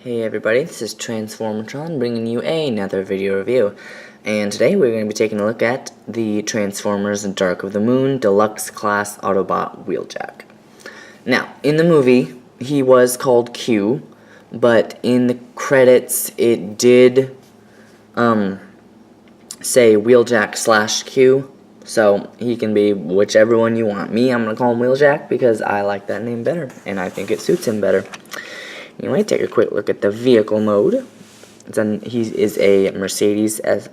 Hey everybody, this is Transformatron bringing you another video review. And today we're going to be taking a look at the Transformers Dark of the Moon Deluxe Class Autobot Wheeljack. Now, in the movie, he was called Q, but in the credits it did say Wheeljack/Q, so he can be whichever one you want. Me, I'm going to call him Wheeljack because I like that name better, and I think it suits him better. Anyway, take a quick look at the vehicle mode. Then he is a Mercedes-Benz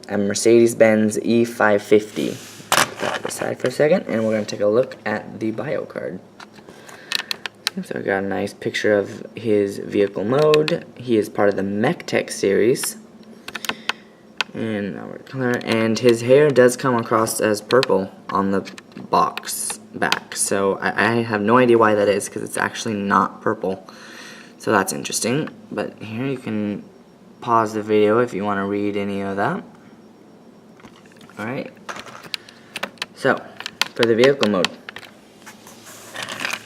E550. Put that aside for a second, and we're going to take a look at the bio card. So we got a nice picture of his vehicle mode. He is part of the MechTech series, and his hair does come across as purple on the box back. So I have no idea why that is, because it's actually not purple. So that's interesting, but here you can pause the video if you want to read any of that. Alright, so for the vehicle mode,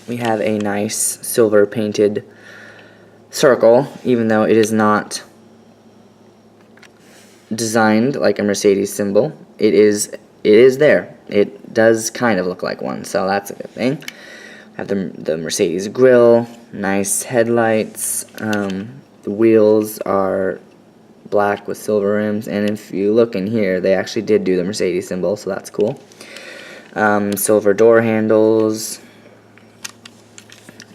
we have a nice silver painted circle, even though it is not designed like a Mercedes symbol. It is there. It does kind of look like one, so that's a good thing. Have the Mercedes grille, nice headlights. The wheels are black with silver rims, and if you look in here, they actually did do the Mercedes symbol, so that's cool. Silver door handles,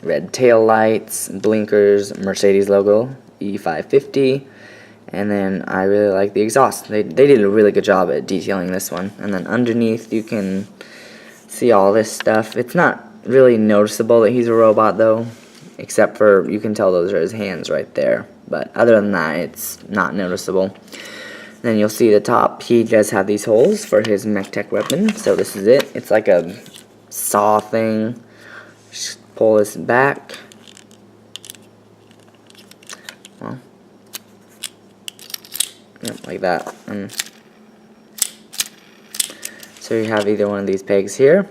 red tail lights, blinkers, Mercedes logo, E550, and then I really like the exhaust. They did a really good job at detailing this one. And then underneath you can see all this stuff. It's not really noticeable that he's a robot though, except for you can tell those are his hands right there, but other than that it's not noticeable. Then you'll see the top, he does have these holes for his MechTech weapon. So this is it. It's like a saw thing. Just pull this back. Well, yep, like that. And so you have either one of these pegs here,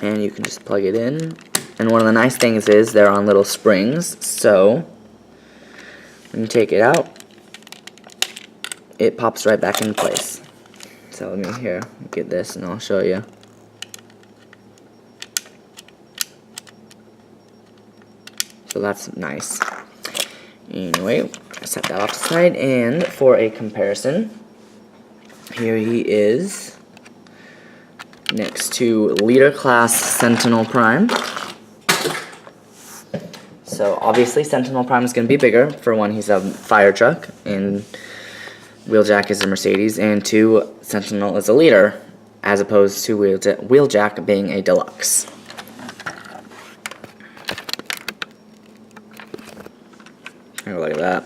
and you can just plug it in. And one of the nice things is they're on little springs, so when you take it out, it pops right back into place. So let me get this and I'll show you. So that's nice. Anyway, set that off to the side, and for a comparison, here he is next to Leader Class Sentinel Prime. So obviously Sentinel Prime is going to be bigger. For one, he's a fire truck, and Wheeljack is a Mercedes, and two, Sentinel is a leader, as opposed to Wheeljack being a deluxe. Oh, look at that.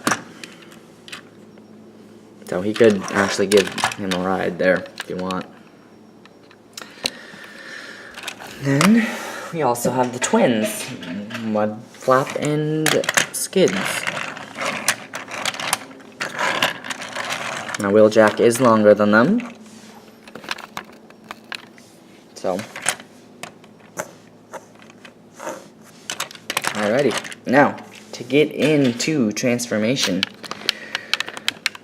So he could actually give him a ride there if you want. Then we also have the twins, Mud Flap and Skids. Now Wheeljack is longer than them, so alrighty. Now to get into transformation,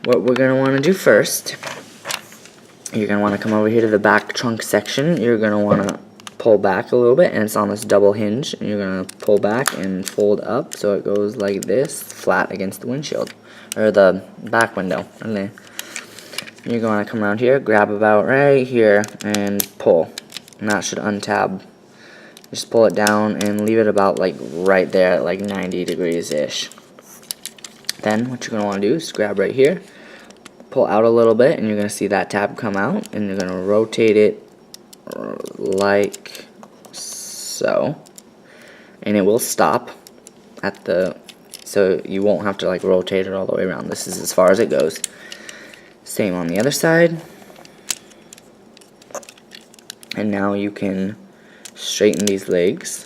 what we're gonna want to do first, you're gonna want to come over here to the back trunk section. You're gonna want to pull back a little bit, and it's on this double hinge, and you're going to pull back and fold up so it goes like this, flat against the windshield, or the back window. And then you're going to come around here, grab about right here, and pull, and that should untab. Just pull it down and leave it about like right there at like 90 degrees ish. Then what you're going to want to do is grab right here, pull out a little bit, and you're going to see that tab come out, and you're going to rotate it like so, and it will stop at the, so you won't have to like rotate it all the way around. This is as far as it goes. Same on the other side. And now you can straighten these legs.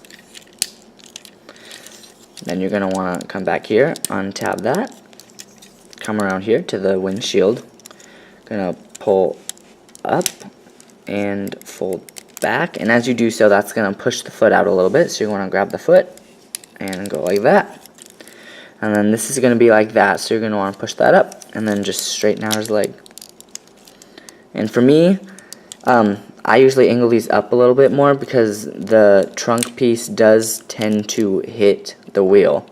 Then you're going to want to come back here, untab that, come around here to the windshield, going to pull up and fold back, and as you do so, that's going to push the foot out a little bit, so you want to grab the foot and go like that. And then this is going to be like that, so you're going to want to push that up, and then just straighten out his leg. And for me, I usually angle these up a little bit more because the trunk piece does tend to hit the wheel.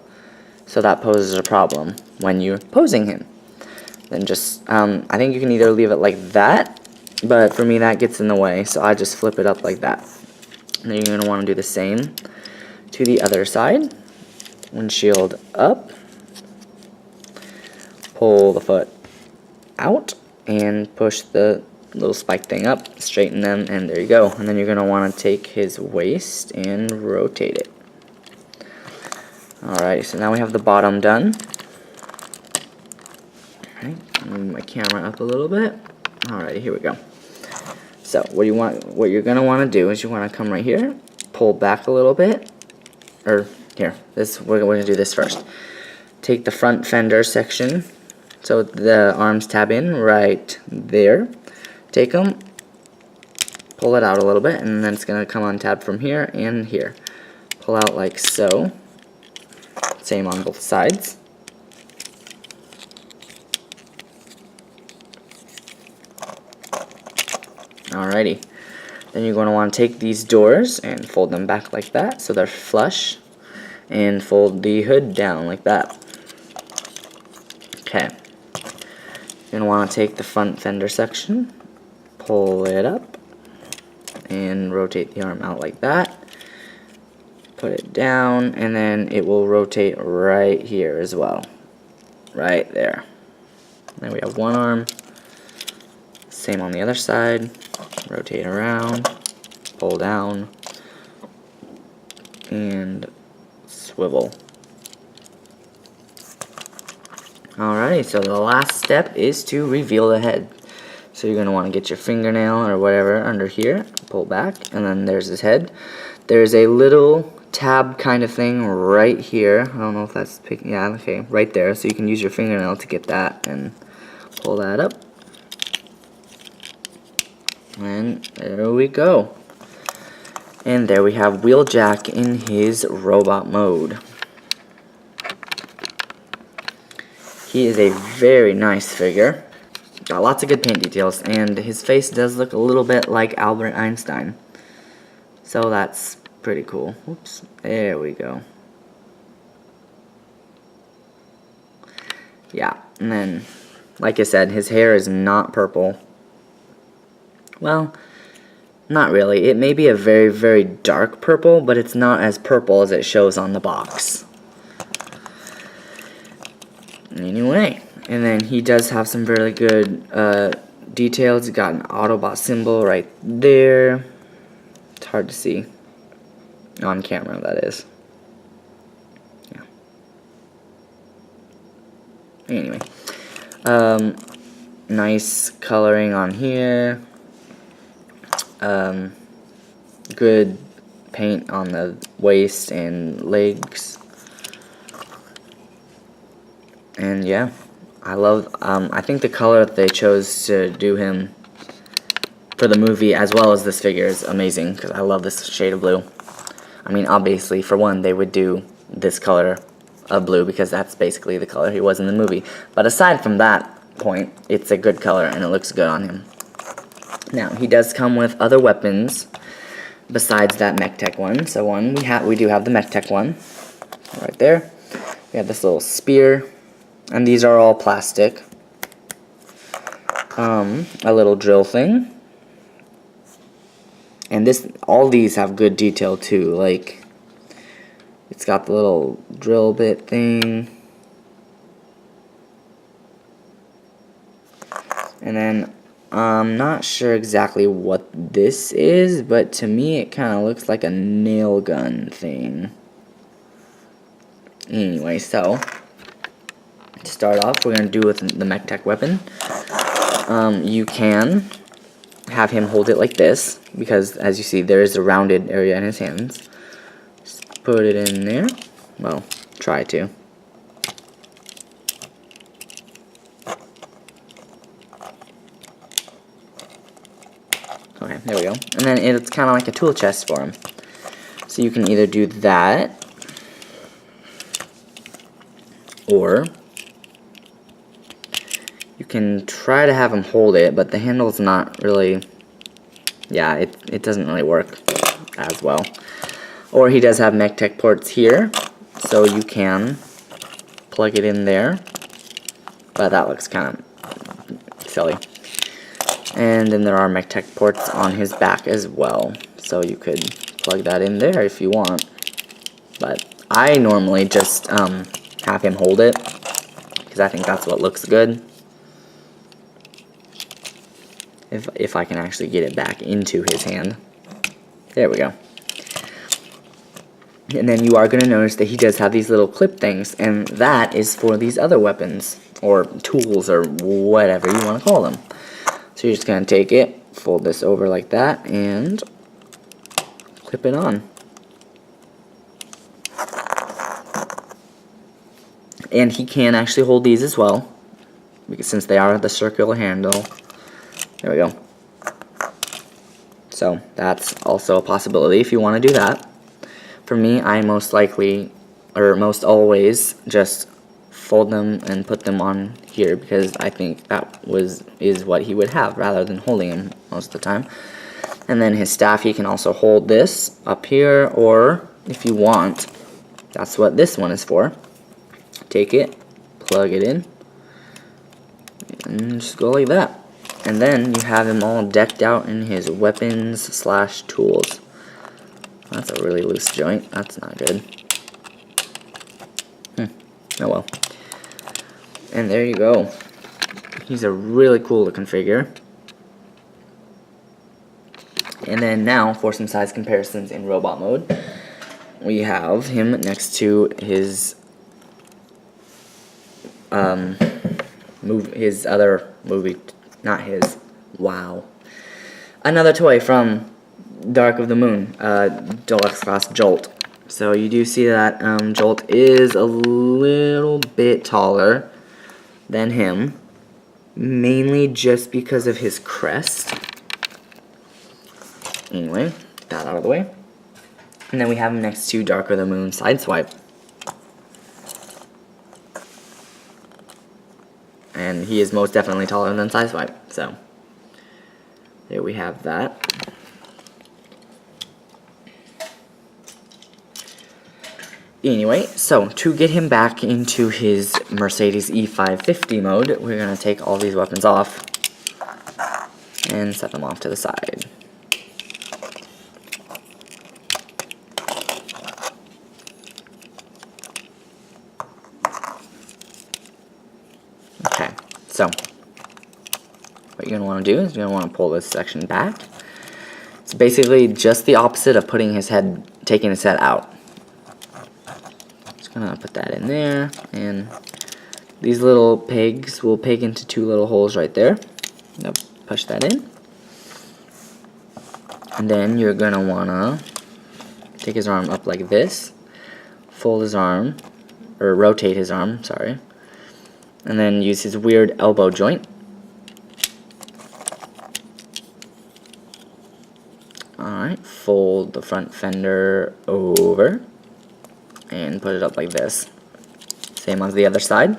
So that poses a problem when you're posing him. Then just, I think you can either leave it like that, but for me that gets in the way, so I just flip it up like that. And then you're going to want to do the same to the other side. Windshield up, pull the foot out, and push the little spike thing up, straighten them, and there you go. And then you're going to want to take his waist and rotate it. Alright, so now we have the bottom done. Alright, move my camera up a little bit. Alright, here we go. So what you're going to want to do is you want to come right here, pull back a little bit, or here, we're going to do this first. Take the front fender section, so the arms tab in right there. Take them, pull it out a little bit, and then it's going to come on tab from here and here. Pull out like so. Same on both sides. Alrighty. Then you're going to want to take these doors and fold them back like that so they're flush. And fold the hood down like that. Okay. You're going to want to take the front fender section, pull it up, and rotate the arm out like that. Put it down, and then it will rotate right here as well. Right there. Then we have one arm. Same on the other side. Rotate around, pull down, and swivel. Alrighty, so the last step is to reveal the head. So you're going to want to get your fingernail or whatever under here, pull back, and then there's his head. There's a little tab kind of thing right here. I don't know if that's picking, yeah, okay, right there. So you can use your fingernail to get that and pull that up. And there we go. And there we have Wheeljack in his robot mode. He is a very nice figure. Got lots of good paint details, and his face does look a little bit like Albert Einstein. So that's pretty cool. Oops, there we go. Yeah, and then, like I said, his hair is not purple. Well, not really. It may be a very, very dark purple, but it's not as purple as it shows on the box. Anyway, and then he does have some really good details. He's got an Autobot symbol right there. It's hard to see on camera, that is. Yeah. Anyway, nice coloring on here. Good paint on the waist and legs. And yeah, I think the color that they chose to do him for the movie as well as this figure is amazing, because I love this shade of blue. I mean, obviously, for one, they would do this color of blue because that's basically the color he was in the movie. But aside from that point, it's a good color and it looks good on him. Now, he does come with other weapons besides that MechTech one. So we do have the MechTech one right there. We have this little spear, and these are all plastic. A little drill thing. And all these have good detail too, like it's got the little drill bit thing. And then I'm not sure exactly what this is, but to me it kind of looks like a nail gun thing. Anyway, so to start off, we're going to do with the MechTech weapon. You can have him hold it like this, because as you see there is a rounded area in his hands. Just put it in there. Well, try to. Okay, there we go. And then it's kind of like a tool chest for him. So you can either do that, Or you can try to have him hold it, but the handle's not really, yeah, it doesn't really work as well. Or he does have MechTech ports here, so you can plug it in there, but that looks kind of silly. And then there are MechTech ports on his back as well, so you could plug that in there if you want. But I normally just have him hold it, because I think that's what looks good. If I can actually get it back into his hand. There we go. And then you are going to notice that he does have these little clip things, and that is for these other weapons, or tools, or whatever you want to call them. So you're just going to take it, fold this over like that, and clip it on. And he can actually hold these as well, because since they are the circular handle. There we go. So that's also a possibility if you want to do that. For me, I most likely, or most always, just fold them and put them on here, because I think that is what he would have rather than holding them most of the time. And then his staff, he can also hold this up here, or if you want, that's what this one is for. Take it, plug it in, and just go like that. And then you have him all decked out in his weapons slash tools. That's a really loose joint. That's not good. Oh well. And there you go. These are really cool to configure. And then now for some size comparisons in robot mode. We have him next to his his other movie, not his, wow. Another toy from Dark of the Moon, Deluxe class Jolt. So you do see that Jolt is a little bit taller than him, mainly just because of his crest. Anyway, that out of the way. And then we have him next to Dark of the Moon Sideswipe. And he is most definitely taller than Sideswipe, so there we have that. Anyway, so to get him back into his Mercedes E550 mode, we're going to take all these weapons off and set them off to the side. Okay, so what you're going to want to do is you're going to want to pull this section back. It's basically just the opposite of taking his head out. Just going to put that in there, and these little pegs will peg into two little holes right there. Yep, push that in. And then you're going to want to take his arm up like this, fold his arm, or rotate his arm, sorry, and then use his weird elbow joint. Alright, fold the front fender over and put it up like this. Same on the other side.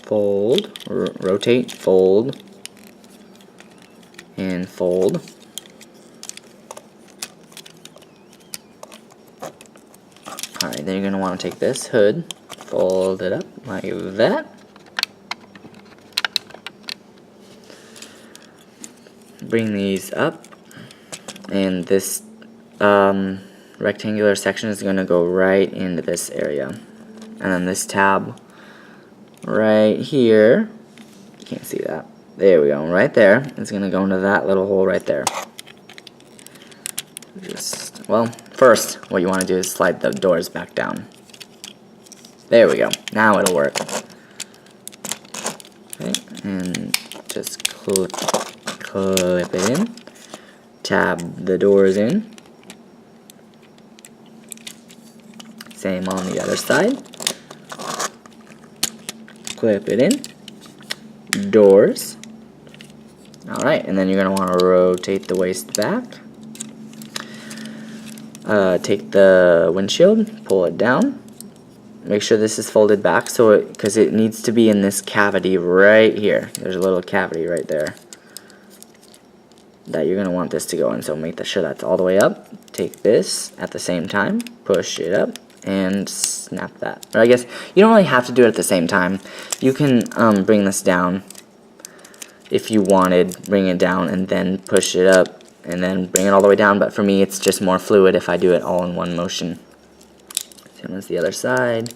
Fold, rotate, fold, and fold. Alright, then you're going to want to take this hood, fold it up like that. Bring these up, and this rectangular section is going to go right into this area. And then this tab right here, you can't see that. There we go, right there. It's going to go into that little hole right there. Just, well, first, what you want to do is slide the doors back down. There we go. Now it'll work. Okay, and just clip it in. Tab the doors in. Same on the other side. Clip it in. Doors. Alright, and then you're going to want to rotate the waist back. Take the windshield, pull it down. make sure this is folded back, so because it needs to be in this cavity right here. There's a little cavity right there that you're going to want this to go in, so make sure that's all the way up. Take this at the same time, push it up, and snap that. Or I guess you don't really have to do it at the same time. You can bring this down if you wanted, bring it down and then push it up and then bring it all the way down, but for me it's just more fluid if I do it all in one motion. Same as the other side.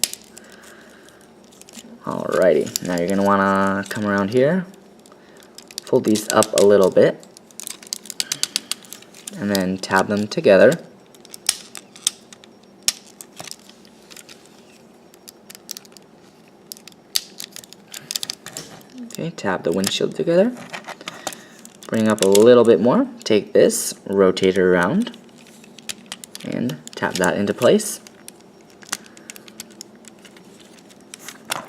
Alrighty, now you're going to want to come around here, fold these up a little bit, and then tab them together. Okay, tab the windshield together. Bring up a little bit more. Take this, rotate it around, and tap that into place.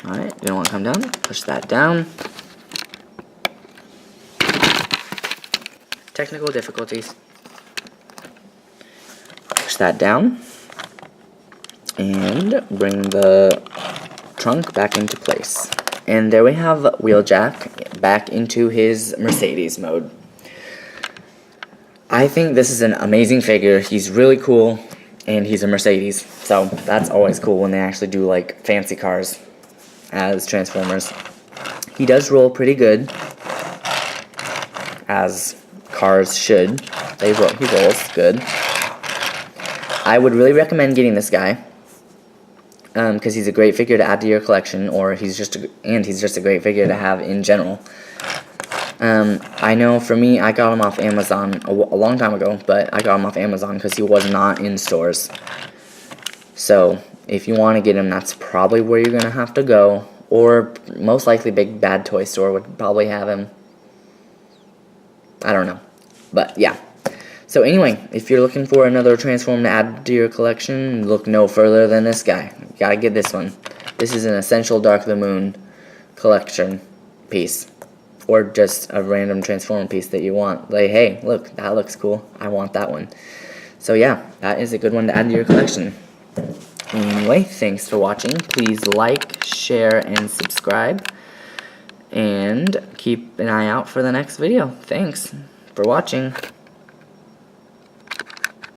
Alright, you don't want to come down. Push that down. Technical difficulties. Push that down. And bring the trunk back into place. And there we have Wheeljack back into his Mercedes mode. I think this is an amazing figure. He's really cool, and he's a Mercedes. So that's always cool when they actually do like fancy cars as Transformers. He does roll pretty good, as cars should. He rolls good. I would really recommend getting this guy, because he's a great figure to add to your collection, or he's just a great figure to have in general. I know for me, I got him off Amazon a long time ago, but I got him off Amazon because he was not in stores. So if you want to get him, that's probably where you're going to have to go, or most likely Big Bad Toy Store would probably have him. I don't know, but yeah. So anyway, if you're looking for another Transform to add to your collection, look no further than this guy. You gotta get this one. This is an essential Dark of the Moon collection piece, or just a random Transformer piece that you want. Like, hey, look, that looks cool. I want that one. So yeah, that is a good one to add to your collection. Anyway, thanks for watching. Please like, share, and subscribe. And keep an eye out for the next video. Thanks for watching.